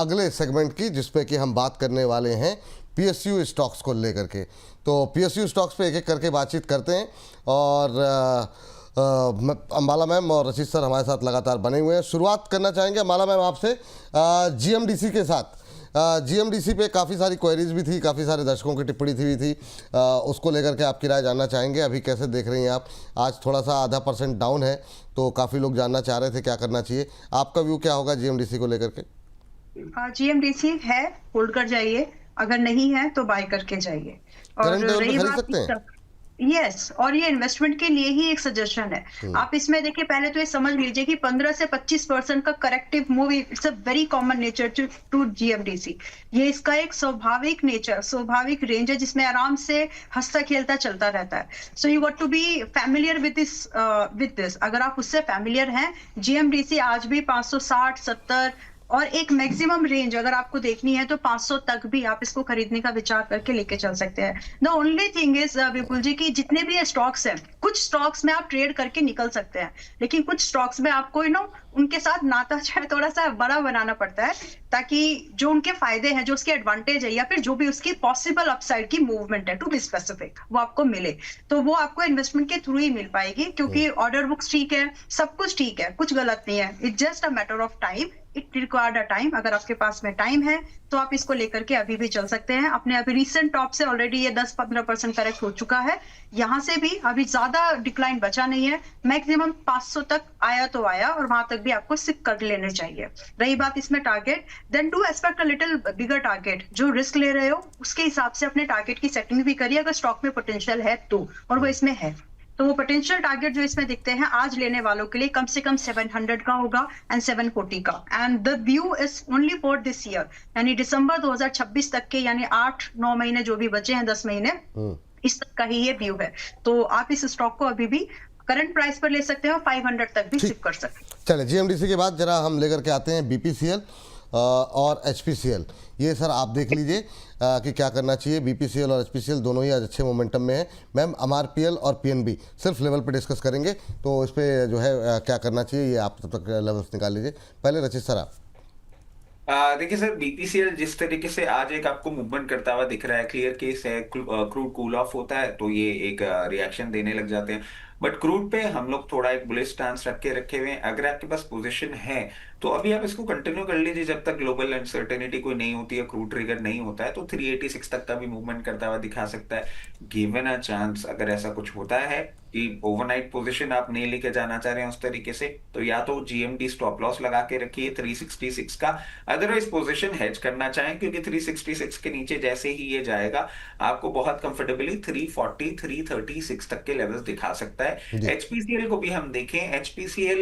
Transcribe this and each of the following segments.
अगले सेगमेंट की, जिसपे कि हम बात करने वाले हैं पीएसयू स्टॉक्स को लेकर के। तो पीएसयू स्टॉक्स पे एक एक करके बातचीत करते हैं। और अंबाला मैम और रशीद सर हमारे साथ लगातार बने हुए हैं। शुरुआत करना चाहेंगे अंबाला मैम आपसे जीएमडीसी के साथ। जीएमडीसी पे काफ़ी सारी क्वेरीज भी थी, काफ़ी सारे दर्शकों की टिप्पणी थी, उसको लेकर के आपकी राय जानना चाहेंगे। अभी कैसे देख रही हैं आप? आज थोड़ा सा आधा % डाउन है, तो काफ़ी लोग जानना चाह रहे थे क्या करना चाहिए। आपका व्यू क्या होगा जीएमडीसी को लेकर के? जीएमडीसी है, होल्ड कर जाइए, अगर नहीं है तो बाय करके जाइए। और करंट लेवल पे रही खरीद बात सकते हैं? यस, और ये इन्वेस्टमेंट के लिए ही एक सजेशन है। आप इसमें देखिए, पहले तो ये समझ लीजिए कि 15 से 25% का corrective move it's a very common nature to GMDC. ये इसका एक स्वाभाविक नेचर, स्वाभाविक रेंज है जिसमें आराम से हंसता खेलता चलता रहता है। So you got to be familiar with this. अगर आप उससे फैमिलियर हैं, जीएमडीसी आज भी 560, 70 और एक मैक्सिमम रेंज अगर आपको देखनी है तो 500 तक भी आप इसको खरीदने का विचार करके लेके चल सकते हैं। द ओनली थिंग इज विपुल जी की जितने भी ये स्टॉक्स हैं, कुछ स्टॉक्स में आप ट्रेड करके निकल सकते हैं, लेकिन कुछ स्टॉक्स में आपको उनके साथ नाता थोड़ा सा बड़ा बनाना पड़ता है, ताकि जो उनके फायदे हैं, जो उसके एडवांटेज है, या फिर जो भी उसकी पॉसिबल अपसाइड की मूवमेंट है, टू बी स्पेसिफिक, वो आपको मिले। तो वो आपको इन्वेस्टमेंट के थ्रू ही मिल पाएगी, क्योंकि ऑर्डर बुक्स ठीक है, सब कुछ ठीक है, कुछ गलत नहीं है। It's just a matter of time, it required a time. अगर आपके पास में टाइम है तो आप इसको लेकर के अभी भी चल सकते हैं। अपने अभी रिसेंट टॉप से ऑलरेडी ये 10-15% करेक्ट हो चुका है। यहाँ से भी अभी ज्यादा डिक्लाइन बचा नहीं है। मैक्सिमम 500 तक आया तो आया, और वहां तक भी आपको सिक कर लेने चाहिए। रही बात इसमें target, then do expect a little bigger target. जो रिस्क ले रहे हो उसके हिसाब से अपने टारगेट की सेटिंग भी करिए, अगर स्टॉक में पोटेंशियल है तो, और वो इसमें है। तो वो पोटेंशियल टारगेट जो इसमें दिखते हैं आज लेने वालों के लिए कम से कम 700 का होगा एंड 740 का। And the view is only for this year, यानी दिसंबर 2026 तक के, यानी 8-9 महीने जो भी बचे हैं, 10 महीने, इस तक का ही ये व्यू है। तो आप इस स्टॉक को अभी भी करंट प्राइस पर ले सकते हैं और 500 तक भी सिप कर सकते हैं। चले, जीएमडीसी के बाद जरा हम लेकर के आते हैं बीपीसीएल और एचपीसीएल। ये सर आप देख लीजिए कि क्या करना चाहिए। बीपीसीएल और एचपीसीएल दोनों ही आज अच्छे मोमेंटम में है। मैम एमआरपीएल और पीएनबी सिर्फ लेवल पे डिस्कस करेंगे, तो इस पर जो है क्या करना चाहिए ये आप तब तक लेवल्स निकाल लीजिए। पहले रचित सर आप। देखिए सर, बीपीसीएल जिस तरीके से आज एक आपको मूवमेंट करता हुआ दिख रहा है, क्लियर केस है, क्रूड कूल ऑफ होता है तो ये एक रिएक्शन देने लग जाते हैं। बट क्रूड पे हम लोग थोड़ा एक बुलिश स्टांस रखे हुए हैं। अगर आपके पास पोजीशन है तो अभी आप इसको कंटिन्यू कर लीजिए जब तक ग्लोबल अनसर्टेनिटी कोई नहीं होती है, क्रूड ट्रिगर नहीं होता है। तो 386 तक का भी मूवमेंट करता हुआ दिखा सकता है, गिवन अ चांस। अगर ऐसा कुछ होता है कि ओवरनाइट पोजीशन आप नहीं लेके जाना चाह रहे हैं उस तरीके से, तो या तो जीएमडी स्टॉप लॉस लगा के रखिए 366 का। अदरवाइज पोजीशन हेज करना चाहें, क्योंकि 366 के नीचे जैसे ही ये जाएगा आपको बहुत कंफर्टेबली 340 336 तक के लेवल्स दिखा सकता है। एचपीसीएल को भी हम देखें, एचपीसीएल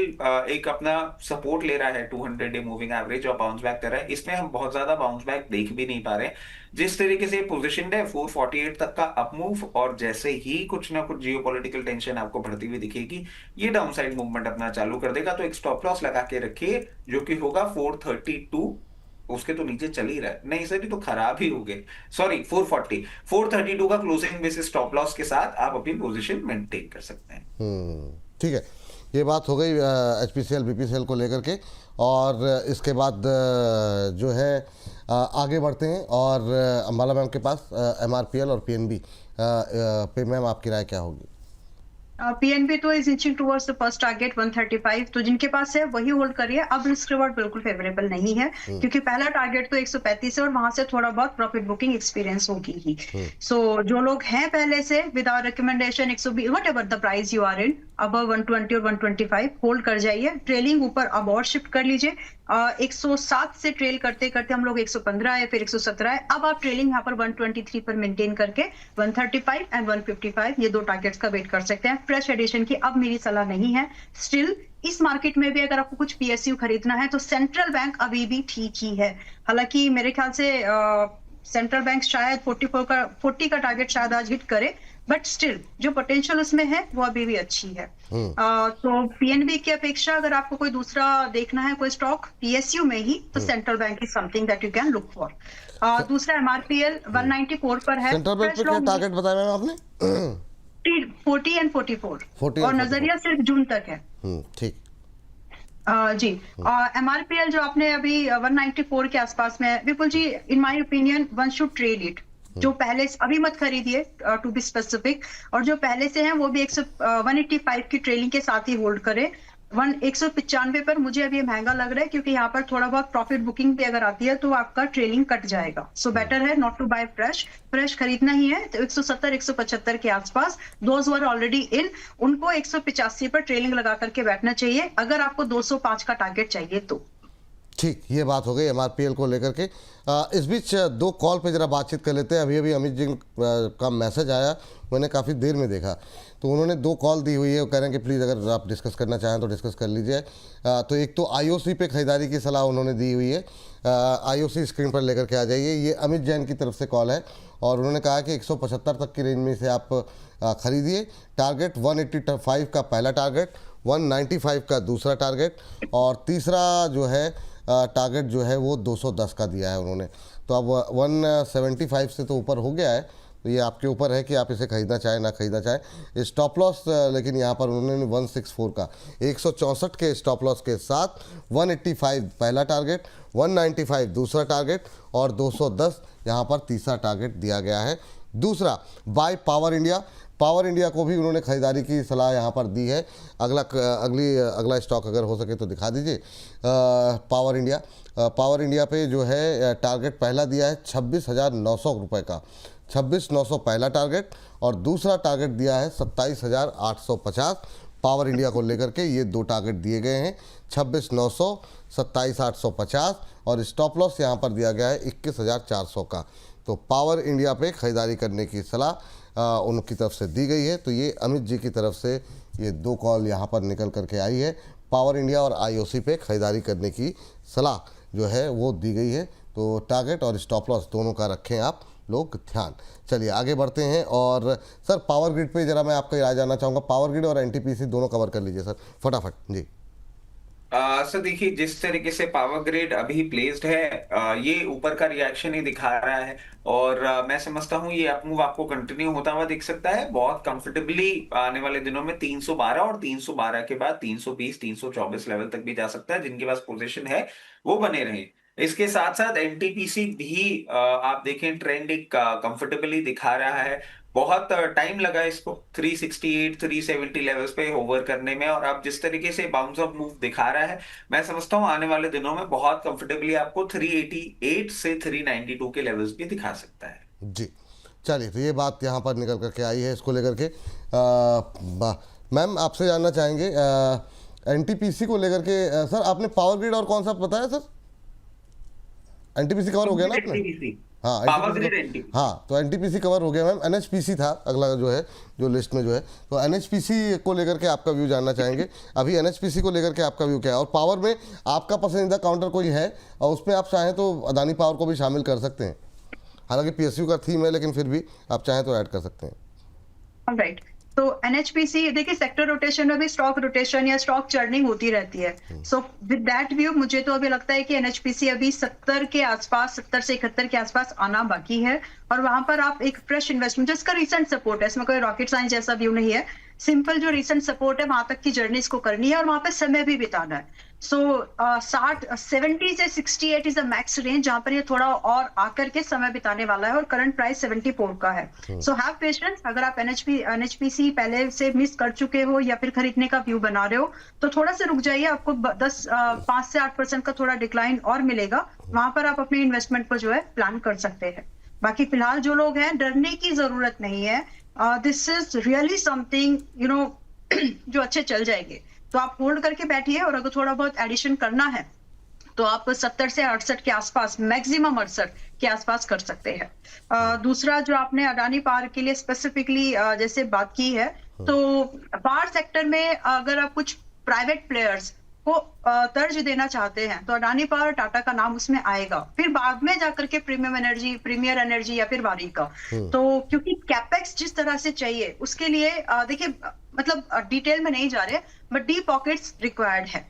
एक अपना सपोर्ट ले रहा है 200 डे मूविंग एवरेज और बाउंस बैक कर रहा है। इसमें हम बहुत ज्यादा बाउंस बैक देख भी नहीं पा रहे। जिस तरीके से पोजीशन है 448 तक का अप मूव, और जैसे ही कुछ ना कुछ जियोपॉलिटिकल टेंशन आपको बढ़ती हुई दिखेगी, ये डाउनसाइड मूवमेंट अपना चालू कर देगा। तो एक स्टॉप लॉस लगा के रखिए जो कि होगा 432। उसके तो नीचे चल ही रहा है, नहीं सर ये तो खराब ही हो गए, सॉरी 440, 432 का क्लोजिंग बेसिस स्टॉप लॉस के साथ आप अपनी पोजीशन मेंटेन कर सकते हैं। ठीक है, ये बात हो गई एचपीसीएल बीपीसीएल को लेकर के। और इसके बाद जो है आगे बढ़ते हैं, और अंबाला मैम के पास एमआरपीएल और पीएनबी पे मैम आपकी राय क्या होगी? पीएनबी तो is inching towards the first target 135, तो जिनके पास है वही होल्ड करिए। अब रिस्क रिवॉर्ड बिल्कुल फेवरेबल नहीं है, क्योंकि पहला टारगेट तो 135 है और वहां से थोड़ा बहुत प्रॉफिट बुकिंग एक्सपीरियंस होगी ही। सो जो लोग हैं पहले से, with our recommendation 120 whatever the price you are in, above 120 और 125 होल्ड कर जाइए। ट्रेलिंग ऊपर अब और शिफ्ट कर लीजिए। 107 से ट्रेल करते करते हम लोग 115 है, फिर 117 है। अब आप ट्रेलिंग यहाँ पर 123 पर मेंटेन करके 135 एंड 155 ये दो टारगेट्स का वेट कर सकते हैं। फ्रेश एडिशन की अब मेरी सलाह नहीं है। स्टिल इस मार्केट में भी अगर आपको कुछ पीएसयू खरीदना है तो सेंट्रल बैंक अभी भी ठीक ही है। हालांकि मेरे ख्याल से सेंट्रल बैंक शायद 40 का टारगेट शायद आज हिट करे, बट स्टिल जो पोटेंशियल उसमें है वो अभी भी अच्छी है। तो पीएनबी की अपेक्षा अगर आपको कोई दूसरा देखना है, कोई स्टॉक पीएसयू में ही, तो central bank is something that you can look for. दूसरा एमआरपीएल 194 पर है। सेंट्रल बैंक पे क्या टारगेट बताया मैम आपने? 40 एंड 44 और नजरिया सिर्फ जून तक है। ठीक। जी, MRPL जो आपने अभी 194 के आसपास में है, Vipul ji, in my opinion one should trade it. जो पहले अभी मत खरीदिए, टू बी स्पेसिफिक, और जो पहले से हैं वो भी 185 की ट्रेलिंग के साथ ही होल्ड करें। 195 पर मुझे अभी महंगा लग रहा है, क्योंकि यहाँ पर थोड़ा बहुत प्रॉफिट बुकिंग भी अगर आती है तो आपका ट्रेलिंग कट जाएगा। सो बेटर है नॉट टू बाय फ्रेश खरीदना ही है तो 170 175 के आसपास, दोज वर ऑलरेडी इन, उनको 185 पर ट्रेलिंग लगा करके बैठना चाहिए अगर आपको 205 का टारगेट चाहिए तो। ठीक, ये बात हो गई एमआरपीएल को लेकर के। इस बीच दो कॉल पे जरा बातचीत कर लेते हैं। अभी अभी अमित जी का मैसेज आया, मैंने काफ़ी देर में देखा, तो उन्होंने दो कॉल दी हुई है, वो कह रहे हैं कि प्लीज़ अगर आप डिस्कस करना चाहें तो डिस्कस कर लीजिए। तो एक तो आईओसी पे खरीदारी की सलाह उन्होंने दी हुई है, आईओसी स्क्रीन पर लेकर के आ जाइए। ये अमित जैन की तरफ से कॉल है और उन्होंने कहा कि 175 तक की रेंज में से आप खरीदिए। टारगेट 185 का पहला टारगेट, 195 का दूसरा टारगेट, और तीसरा जो है टारगेट जो है वो 210 का दिया है उन्होंने। तो अब 175 से तो ऊपर हो गया है, तो ये आपके ऊपर है कि आप इसे खरीदना चाहें ना खरीदना चाहें। स्टॉप लॉस लेकिन यहाँ पर उन्होंने 164 का 164 के स्टॉप लॉस के साथ 185 पहला टारगेट, 195 दूसरा टारगेट और 210 यहाँ पर तीसरा टारगेट दिया गया है। दूसरा बाय पावर इंडिया को भी उन्होंने खरीदारी की सलाह यहाँ पर दी है। अगला स्टॉक अगर हो सके तो दिखा दीजिए। पावर इंडिया पे जो है टारगेट पहला दिया है 26,900 रुपये का, 26,900 पहला टारगेट, और दूसरा टारगेट दिया है 27,850। पावर इंडिया को लेकर के ये दो टारगेट दिए गए हैं, 26,900, 27,850, और स्टॉप लॉस यहाँ पर दिया गया है 21,400 का। तो पावर इंडिया पे खरीदारी करने की सलाह उनकी तरफ से दी गई है। तो ये अमित जी की तरफ से ये दो कॉल यहाँ पर निकल करके आई है। पावर इंडिया और आईओसी पे खरीदारी करने की सलाह जो है वो दी गई है। तो टारगेट और स्टॉप लॉस दोनों का रखें आप लोग ध्यान। चलिए आगे बढ़ते हैं। और सर पावर ग्रिड पे ज़रा मैं आपका राय जानना चाहूँगा। पावर ग्रिड और एनटीपीसी दोनों कवर कर लीजिए सर फटाफट जी। सर देखिए, जिस तरीके से पावर ग्रिड अभी प्लेस्ड है, ये ऊपर का रिएक्शन ही दिखा रहा है, और मैं समझता हूँ ये अप मूव आपको कंटिन्यू होता हुआ दिख सकता है बहुत कंफर्टेबली आने वाले दिनों में। 312 और 312 के बाद 320 324 लेवल तक भी जा सकता है। जिनके पास पोजीशन है वो बने रहे। इसके साथ साथ एनटीपीसी भी आप देखें ट्रेंड एक कंफर्टेबली दिखा रहा है। बहुत टाइम लगा इसको 368 370 लेवल्स पे होवर करने में, और अब जिस तरीके से बाउंस अप मूव दिखा रहा है, मैं समझता हूं आने वाले दिनों में बहुत कंफर्टेबली आपको 388 से 392 के लेवल्स भी दिखा सकता है जी। चलिए, तो ये बात यहाँ पर निकल करके आई है इसको लेकर के। मैम आपसे जानना चाहेंगे एनटीपीसी को लेकर के। सर आपने पावर ग्रिड और कौन सा बताया सर? एनटीपीसी कवर हो गया ना आपने? हाँ, हाँ, तो एनटीपीसी कवर हो गया मैम। एनएचपीसी था अगला जो लिस्ट में जो है, तो एनएचपीसी को लेकर के आपका व्यू जानना चाहेंगे। अभी एनएचपीसी को लेकर के आपका व्यू क्या है, और पावर में आपका पसंदीदा काउंटर कोई है, और उसमें आप चाहें तो अदानी पावर को भी शामिल कर सकते हैं। हालांकि पीएसयू का थीम है, लेकिन फिर भी आप चाहें तो ऐड कर सकते हैं। राइट, तो एनएचपीसी देखिए, सेक्टर रोटेशन में भी स्टॉक रोटेशन या स्टॉक चर्निंग होती रहती है। सो विद दैट व्यू मुझे तो अभी लगता है कि एनएचपीसी अभी 70 के आसपास, 70 से 71 के आसपास आना बाकी है, और वहां पर आप एक फ्रेश इन्वेस्टमेंट, जिसका रिसेंट सपोर्ट है, इसमें कोई रॉकेट साइंस जैसा व्यू नहीं है, सिंपल जो रिसेंट सपोर्ट है वहां तक की जर्नी इसको करनी है और वहां पे समय भी बिताना है। सो 70 से 68 इज द मैक्स रेंज जहां पर ये थोड़ा और आकर के समय बिताने वाला है, और करंट प्राइस 74 का है। So have patience. अगर आप एनएचपीसी पहले से मिस कर चुके हो या फिर खरीदने का व्यू बना रहे हो तो थोड़ा सा रुक जाइए, आपको 5 से 8% का थोड़ा डिक्लाइन और मिलेगा, वहां पर आप अपने इन्वेस्टमेंट को जो है प्लान कर सकते हैं। बाकी फिलहाल जो लोग हैं, डरने की जरूरत नहीं है। दिस इज रियली समथिंग जो अच्छे चल जाएंगे, तो आप होल्ड करके बैठिए, और अगर थोड़ा बहुत एडिशन करना है तो आप 70 से 68 के आसपास, मैक्सिमम 68 के आसपास कर सकते हैं। दूसरा जो आपने अडानी पावर के लिए स्पेसिफिकली जैसे बात की है, तो पावर सेक्टर में अगर आप कुछ प्राइवेट प्लेयर्स को तर्ज देना चाहते हैं तो अडानी पावर, टाटा का नाम उसमें आएगा, फिर बाद में जाकर के प्रीमियर एनर्जी या फिर वारी का। तो क्योंकि कैपेक्स जिस तरह से चाहिए उसके लिए देखिए, मतलब डिटेल में नहीं जा रहे, बट डीप पॉकेट्स रिक्वायर्ड है,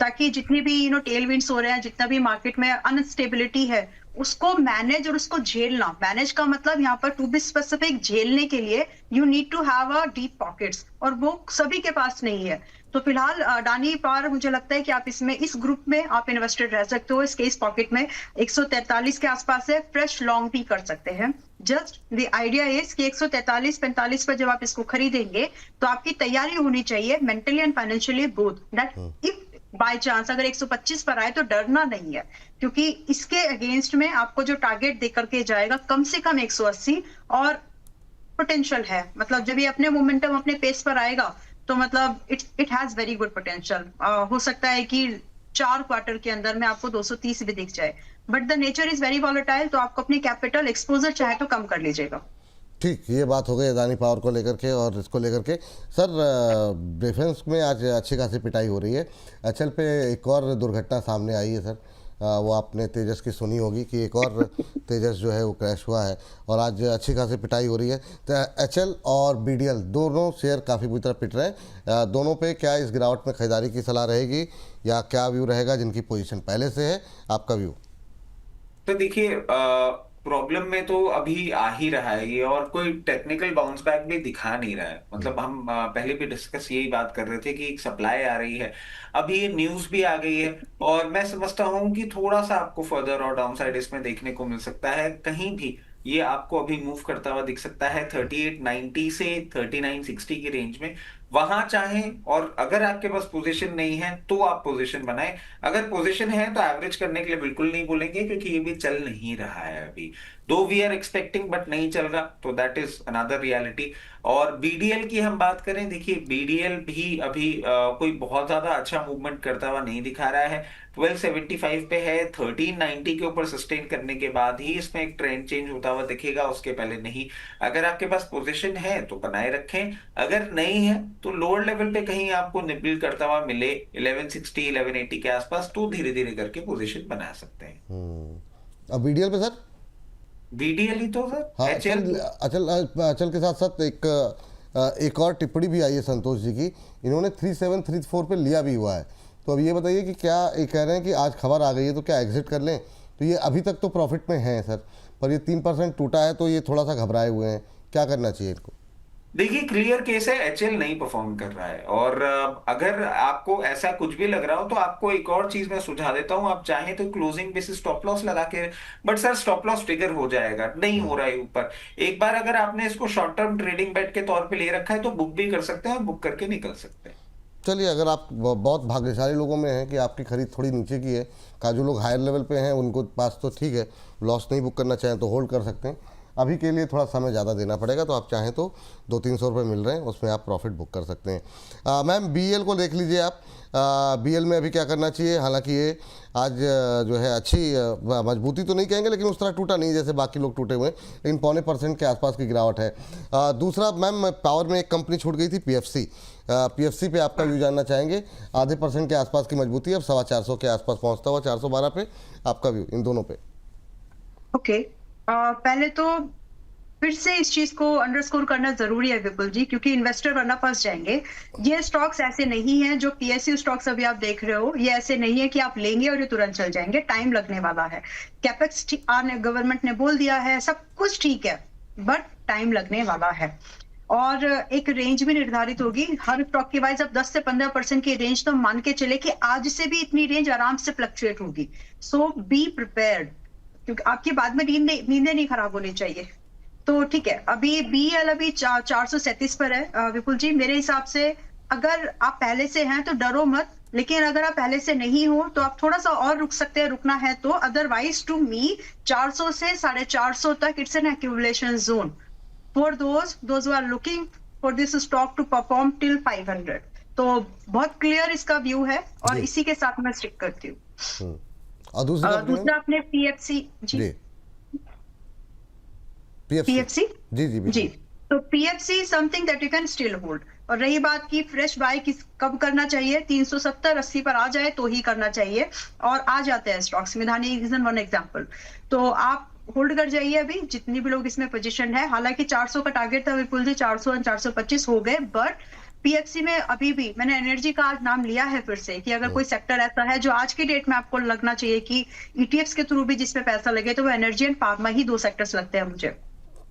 ताकि जितनी भी टेल विंड्स हो रहे हैं, जितना भी मार्केट में अनस्टेबिलिटी है, उसको मैनेज और उसको झेलना, मैनेज का मतलब यहाँ पर टू बी स्पेसिफिक, झेलने के लिए you need to have a deep pockets, और वो सभी के पास नहीं है। तो फिलहाल अडानी पावर, मुझे लगता है कि आप इसमें, इस ग्रुप में आप इन्वेस्टेड रह सकते हो। इसके इस पॉकेट में 143 के आसपास है, फ्रेश लॉन्ग भी कर सकते हैं। जस्ट द आइडिया इज कि 143-45 पर जब आप इसको खरीदेंगे तो आपकी तैयारी होनी चाहिए mentally and financially both, that if by chance अगर 125 पर आए तो डरना नहीं है, क्योंकि इसके अगेंस्ट में आपको जो टारगेट दे करके जाएगा कम से कम 180, और पोटेंशियल है, मतलब जब ये अपने मोमेंटम अपने पेस पर आएगा तो मतलब it has very good potential. हो सकता है कि 4 क्वार्टर के अंदर में आपको 230 भी दिख जाए, but the nature is very volatile, तो आपको अपनी कैपिटल एक्सपोजर चाहे तो कम कर लीजिएगा। ठीक, ये बात हो गई अदानी पावर को लेकर के और इसको लेकर के। सर, डिफेंस में आज अच्छी खासी पिटाई हो रही है। एचएल पे एक और दुर्घटना सामने आई है सर, वो आपने तेजस की सुनी होगी कि एक और तेजस जो है वो क्रैश हुआ है और आज अच्छी खासी पिटाई हो रही है। तो एचएल और बीडीएल दोनों शेयर काफ़ी बुरी तरह पिट रहे हैं। दोनों पे क्या इस गिरावट में खरीदारी की सलाह रहेगी या क्या व्यू रहेगा जिनकी पोजीशन पहले से है, आपका व्यू? तो देखिए, प्रॉब्लम में तो अभी आ ही रहा है ये, और कोई टेक्निकल बाउंस बैक भी दिखा नहीं रहा है। मतलब हम पहले भी डिस्कस यही बात कर रहे थे कि एक सप्लाई आ रही है, अभी ये न्यूज भी आ गई है, और मैं समझता हूं कि थोड़ा सा आपको फर्दर और डाउन साइड इसमें देखने को मिल सकता है। कहीं भी ये आपको अभी मूव करता हुआ दिख सकता है 3890 से 3960 की रेंज में, वहां चाहें, और अगर आपके पास पोजीशन नहीं है तो आप पोजीशन बनाएं। अगर पोजीशन है तो एवरेज करने के लिए बिल्कुल नहीं बोलेंगे, क्योंकि ये भी चल नहीं रहा है अभी, दो वी आर एक्सपेक्टिंग बट नहीं चल रहा, तो दैट इज अनदर रियलिटी। और बीडीएल की हम बात करें, देखिए बीडीएल भी अभी कोई बहुत ज्यादा अच्छा मूवमेंट करता हुआ नहीं दिखा रहा है। 1275 पे है, 1390 के ऊपर सस्टेन करने के बाद ही इसमें एक ट्रेंड चेंज होता हुआ दिखेगा, उसके पहले नहीं। अगर आपके पास पोजीशन है तो बनाए रखें, अगर नहीं है तो लोअर लेवल पे कहीं आपको निबल करता हुआ मिले 1160 1180 के आसपास, तो धीरे धीरे करके पोजीशन बना सकते हैं। अब बीडीएल पे सर? बीडीएल ही तो सर, हाँ, एचएल अचल के साथ साथ एक और टिप्पणी भी आई है संतोष जी की, इन्होंने 3734 पे लिया भी हुआ है। तो अब ये बताइए कि क्या ये कह रहे हैं कि आज खबर आ गई है तो क्या एग्जिट कर लें? तो ये अभी तक तो प्रॉफिट में है सर, पर ये 3% टूटा है तो ये थोड़ा सा घबराए हुए हैं, क्या करना चाहिए इनको? देखिए, क्लियर केस है, एचएल नहीं परफॉर्म कर रहा है, और अगर आपको ऐसा कुछ भी लग रहा हो तो आपको एक और चीज मैं सुझा देता हूं, आप चाहें तो क्लोजिंग बेसिस स्टॉप लॉस लगा के, but sir stop loss trigger हो जाएगा, नहीं हो रहा है ऊपर। एक बार अगर आपने इसको शॉर्ट टर्म ट्रेडिंग बेट के तौर पे ले रखा है तो बुक भी कर सकते हैं और बुक करके निकल सकते हैं। चलिए, अगर आप बहुत भाग्यशाली लोगों में हैं कि आपकी खरीद थोड़ी नीचे की है, का जो लोग हायर लेवल पे हैं उनको पास तो ठीक है, लॉस नहीं बुक करना चाहें तो होल्ड कर सकते हैं। अभी के लिए थोड़ा समय ज़्यादा देना पड़ेगा, तो आप चाहें तो 200-300 रुपये मिल रहे हैं, उसमें आप प्रॉफिट बुक कर सकते हैं। मैम, बीएल को देख लीजिए आप, बीएल में अभी क्या करना चाहिए? हालांकि ये आज जो है अच्छी मजबूती तो नहीं कहेंगे, लेकिन उस तरह टूटा नहीं जैसे बाकी लोग टूटे हुए, लेकिन 0.25% के आसपास की गिरावट है। दूसरा मैम, पावर में एक कंपनी छूट गई थी, पीएफसी। पीएफसी पे आपका व्यू जानना चाहेंगे। आधे % के आसपास की मजबूती, अब 425 के आसपास पहुंचता हुआ 412 पे, आपका व्यू इन दोनों पे? ओके, पहले तो फिर से इस चीज को अंडरस्कोर करना जरूरी है विपुल जी, क्योंकि इन्वेस्टर वरना फंस जाएंगे। ये स्टॉक्स ऐसे नहीं है, जो पीएसयू स्टॉक्स अभी आप देख रहे हो, ये ऐसे नहीं है कि आप लेंगे और ये तुरंत चल जाएंगे, टाइम लगने वाला है। कैपेक्स गवर्नमेंट ने बोल दिया है, सब कुछ ठीक है, बट टाइम लगने वाला है, और एक रेंज भी निर्धारित होगी हर स्टॉक की वाइज। अब 10 से 15% की रेंज तो मान के चले कि आज से भी इतनी रेंज आराम से फ्लक्चुएट होगी, सो बी प्रिपेयर्ड, क्योंकि आपकी बाद में नींदें नहीं खराब होनी चाहिए। तो ठीक है, अभी बीएल अभी 437 पर है विपुल जी। मेरे हिसाब से अगर आप पहले से हैं तो डरो मत, लेकिन अगर आप पहले से नहीं हो तो आप थोड़ा सा और रुक सकते हैं, रुकना है तो। अदरवाइज टू मी 400 से 450 तक it's an accumulation zone for those who are looking for this stock to perform till 500। तो बहुत क्लियर इसका व्यू है, और इसी के साथ मैं स्टिक करती हूँ। और दूसरा आपने पीएफसी जी, पीएफसी जी, तो PFC something that you can still hold. और रही बात की फ्रेश बाय कब करना चाहिए, 370-80 पर आ जाए तो ही करना चाहिए, और आ जाते हैं स्टॉक्स में, धानी इज वन एग्जांपल। तो आप होल्ड कर जाइए अभी, जितनी भी लोग इसमें पोजीशन है। हालांकि 400 का टारगेट था विपुल जी, 400 और 425 हो गए, बट पीएफसी में अभी भी मैंने एनर्जी का आज नाम लिया है फिर से कि अगर कोई सेक्टर ऐसा है जो आज के डेट में आपको लगना चाहिए कि ईटीएफ्स के थ्रू भी जिसमें पैसा लगे, तो वो energy and pharma he 2 sectors लगते हैं मुझे।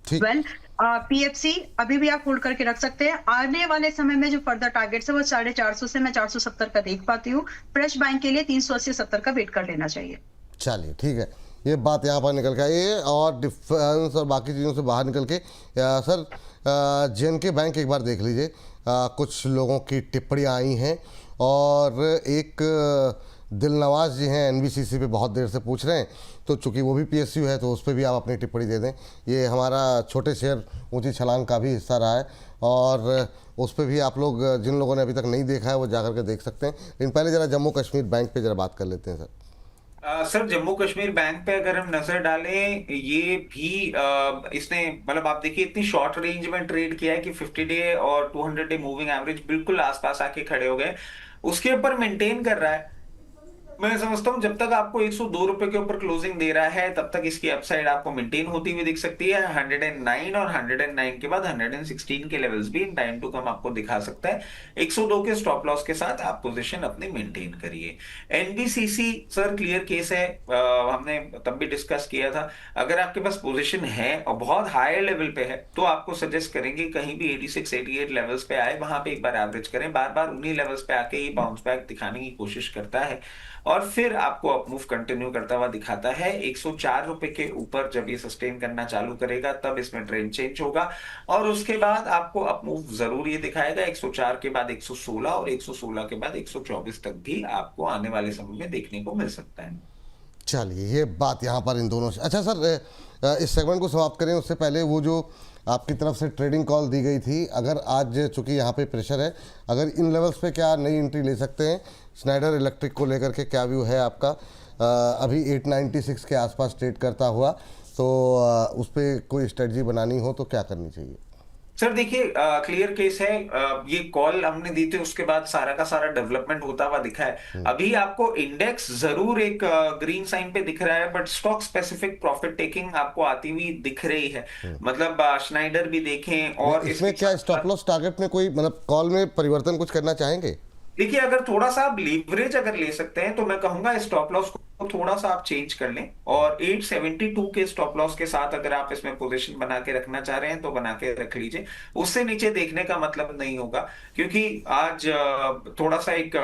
ठीक। वेल, पीएफसी अभी भी आप होल्ड करके रख सकते हैं। आने वाले समय में जो फर्दर टारगेट्स है वो 450 से मैं 470 का देख पाती हूँ। फ्रेश बाइंग के लिए 380-70 का वेट कर लेना चाहिए। चलिए ठीक है, ये बात यहाँ पर निकल के आई है। और डिफेंस और बाकी चीज़ों से बाहर निकल के सर जेएनके बैंक एक बार देख लीजिए, कुछ लोगों की टिप्पणियाँ आई हैं और एक दिलनवाज जी हैं एनबीसीसी पे बहुत देर से पूछ रहे हैं, तो चूंकि वो भी पीएसयू है तो उस पर भी आप अपनी टिप्पणी दे दें। ये हमारा छोटे शेयर ऊंची छलांग का भी हिस्सा रहा है और उस पर भी आप लोग, जिन लोगों ने अभी तक नहीं देखा है वो जाकर के देख सकते हैं। लेकिन पहले ज़रा जम्मू कश्मीर बैंक पे ज़रा बात कर लेते हैं sir. Sir Jammu Kashmir bank पे अगर हम नजर डालें, ये भी इसने मतलब आप देखिए इतनी शॉर्ट रेंज में ट्रेड किया है कि 50 डे और 200 डे मूविंग एवरेज बिल्कुल आसपास आके खड़े हो गए, उसके ऊपर मेंटेन कर रहा है। मैं समझता हूं जब तक आपको 102 रुपए के ऊपर क्लोजिंग दे रहा है तब तक इसकी अपसाइड आपको मेंटेन होती हुई दिख सकती है। 109 और 109 के बाद 116 के लेवल्स भी इन टाइम टू कम आपको दिखा सकता है। 102 के स्टॉप लॉस के साथ आप पोजीशन अपनी मेंटेन करिए। एनबीसीसी सर क्लियर केस है, हमने तब भी डिस्कस किया था। अगर आपके पास पोजीशन है और बहुत हायर लेवल पे है तो आपको सजेस्ट करेंगे कहीं भी 86 88 लेवल्स पे आए, वहां पे एक बार एवरेज करें। बार बार उन्हीं लेवल्स पे आके ही बाउंस बैक दिखाने की कोशिश करता है और फिर आपको अप मूव कंटिन्यू करता हुआ दिखाता है। 104 रुपए के ऊपर जब ये सस्टेन करना चालू करेगा तब इसमें ट्रेंड चेंज होगा और उसके बाद आपको अप मूव जरूर ये दिखाएगा। 104 के बाद 116 और 116 के बाद 124 तक भी आपको आने वाले समय में देखने को मिल सकता है। चलिए, ये बात यहाँ पर इन दोनों से। अच्छा सर, इस सेगमेंट को समाप्त करें उससे पहले वो जो आपकी तरफ से ट्रेडिंग कॉल दी गई थी, अगर आज चूंकि यहाँ पे प्रेशर है, अगर इन लेवल्स पे क्या नई एंट्री ले सकते हैं? स्नाइडर इलेक्ट्रिक को लेकर के क्या व्यू है आपका? अभी 896 के आसपास ट्रेड करता हुआ, तो उस पर कोई स्ट्रेटजी बनानी हो तो क्या करनी चाहिए? सर देखिए क्लियर केस है, ये कॉल हमने दी थी उसके बाद सारा का सारा डेवलपमेंट होता हुआ दिखा है। अभी आपको इंडेक्स जरूर एक ग्रीन साइन पे दिख रहा है but stock specific profit taking आपको आती हुई दिख रही है। मतलब स्नाइडर भी देखें और इसमें क्या स्टॉप लॉस टारगेट में कोई मतलब कॉल में परिवर्तन कुछ करना चाहेंगे? देखिए अगर थोड़ा सा आप लीवरेज अगर ले सकते हैं तो मैं कहूंगा स्टॉप लॉस को थोड़ा सा आप चेंज कर लें और 872 के स्टॉप लॉस के साथ अगर आप इसमें पोजीशन बना के रखना चाह रहे हैं तो बना के रख लीजिए। उससे नीचे देखने का मतलब नहीं होगा क्योंकि आज थोड़ा सा एक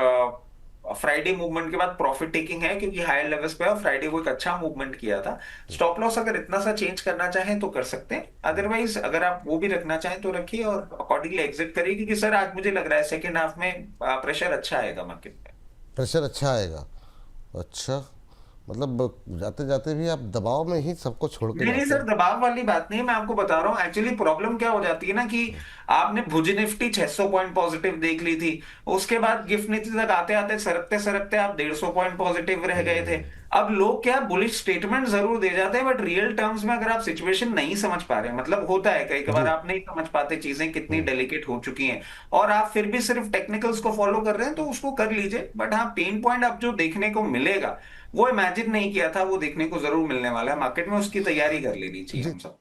फ्राइडे मूवमेंट के बाद प्रॉफिट टेकिंग है क्योंकि हायर लेवल्स पे और फ्राइडे को एक अच्छा मूवमेंट किया था। स्टॉप लॉस अगर इतना सा चेंज करना चाहें तो कर सकते हैं, अदरवाइज अगर आप वो भी रखना चाहें तो रखिए और अकॉर्डिंगली एग्जिट करिए क्योंकि सर आज मुझे लग रहा है सेकेंड हाफ में प्रेशर अच्छा आएगा मार्केट में। प्रेशर अच्छा आएगा? अच्छा, मतलब जाते जाते भी आप दबाव में ही सबको छोड़ के नहीं सर, दबाव वाली बात नहीं है, मैं आपको बता रहा हूँ। एक्चुअली प्रॉब्लम क्या हो जाती है ना कि आपने भुज निफ्टी 600 पॉइंट पॉजिटिव देख ली थी, उसके बाद गिफ्ट निफ्टी तक आते आते सरकते सरकते आप 150 पॉइंट पॉजिटिव रह गए थे। अब लोग क्या बुलिश स्टेटमेंट जरूर दे जाते हैं बट रियल टर्म्स में अगर आप सिचुएशन नहीं समझ पा रहे, मतलब होता है कई बार आप नहीं समझ पाते चीजें कितनी डेलिकेट हो चुकी हैं और आप फिर भी सिर्फ टेक्निकल्स को फॉलो कर रहे हैं तो उसको कर लीजिए। बट हाँ, पेन पॉइंट अब जो देखने को मिलेगा वो इमेजिन नहीं किया था, वो देखने को जरूर मिलने वाला है मार्केट में, उसकी तैयारी कर लेनी चाहिए हम सब।